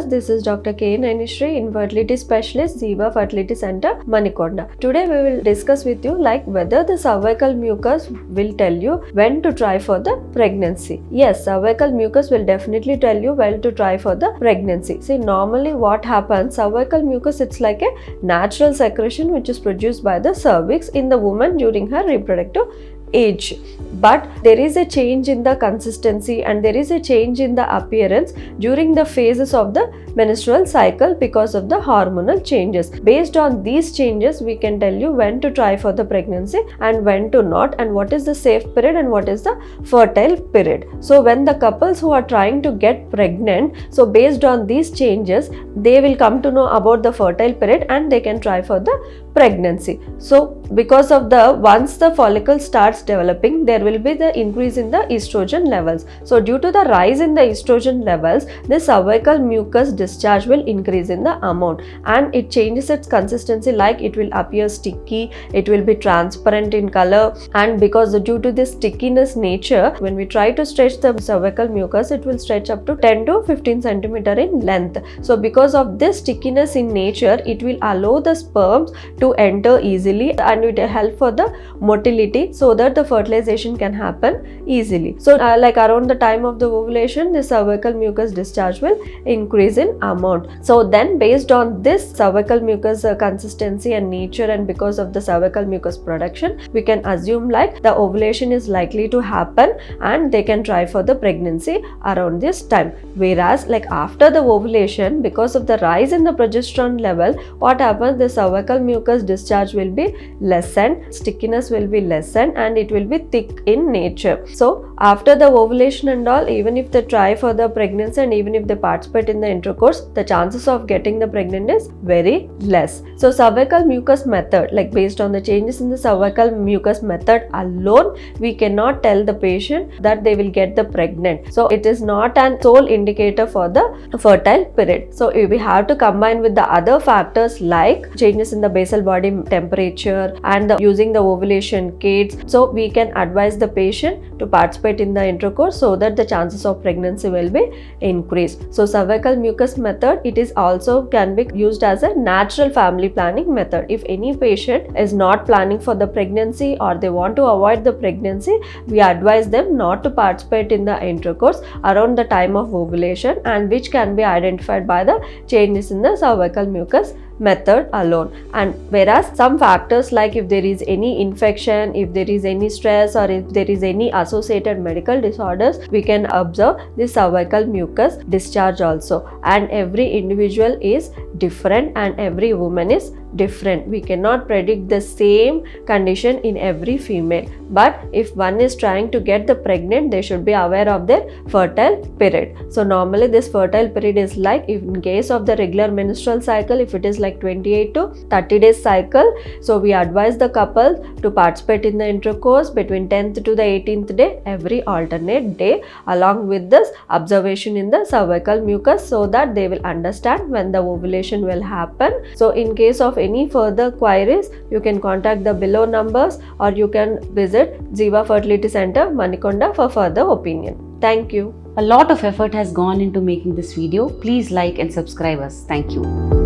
viewers, this is Dr. K. Nayani, Infertility Specialist, ZIVA Fertility Center, Manikonda. Today we will discuss with you whether the cervical mucus will tell you when to try for the pregnancy. Yes, cervical mucus will definitely tell you when to try for the pregnancy. See, normally what happens, cervical mucus, it's like a natural secretion which is produced by the cervix in the woman during her reproductive age, but there is a change in the consistency and there is a change in the appearance during the phases of the menstrual cycle because of the hormonal changes. Based on these changes, we can tell you when to try for the pregnancy and when to not, and what is the safe period and what is the fertile period. So when the couples who are trying to get pregnant, so based on these changes, they will come to know about the fertile period and they can try for the pregnancy. So because of once the follicle starts developing, there will be the increase in the estrogen levels. So due to the rise in the estrogen levels, the cervical mucus discharge will increase in the amount and it changes its consistency, like it will appear sticky, it will be transparent in color, and because due to this stickiness nature, when we try to stretch the cervical mucus, it will stretch up to 10 to 15 centimeter in length. So because of this stickiness in nature, it will allow the sperms to enter easily and it will help for the motility so that the fertilization can happen easily. So like around the time of the ovulation, the cervical mucus discharge will increase in amount. So then based on this cervical mucus consistency and nature, and because of the cervical mucus production, we can assume like the ovulation is likely to happen and they can try for the pregnancy around this time. Whereas like after the ovulation, because of the rise in the progesterone level, what happens, the cervical mucus discharge will be lessened, stickiness will be lessened, and it will be thick in nature. So after the ovulation and all, even if they try for the pregnancy and even if they participate in the intercourse, the chances of getting the pregnant is very less. So cervical mucus method, like based on the changes in the cervical mucus method alone, we cannot tell the patient that they will get the pregnant. So it is not an sole indicator for the fertile period. So we have to combine with the other factors like changes in the basal body temperature and using the ovulation kits. So we can advise the patient to participate in the intercourse so that the chances of pregnancy will be increased. So cervical mucus method, it is also can be used as a natural family planning method. If any patient is not planning for the pregnancy or they want to avoid the pregnancy, we advise them not to participate in the intercourse around the time of ovulation, and which can be identified by the changes in the cervical mucus method alone. And whereas some factors like if there is any infection, if there is any stress, or if there is any associated medical disorders, we can observe the cervical mucus discharge also. And every individual is different and every woman is different. We cannot predict the same condition in every female, but if one is trying to get the pregnant, they should be aware of their fertile period. So normally this fertile period is like, if in case of the regular menstrual cycle, if it is like 28 to 30 days cycle, so we advise the couple to participate in the intercourse between 10th to the 18th day every alternate day, along with this observation in the cervical mucus, so that they will understand when the ovulation will happen. So in case of any further queries, you can contact the below numbers or you can visit ZIVA Fertility Center, Manikonda for further opinion. Thank you. A lot of effort has gone into making this video. Please like and subscribe us. Thank you.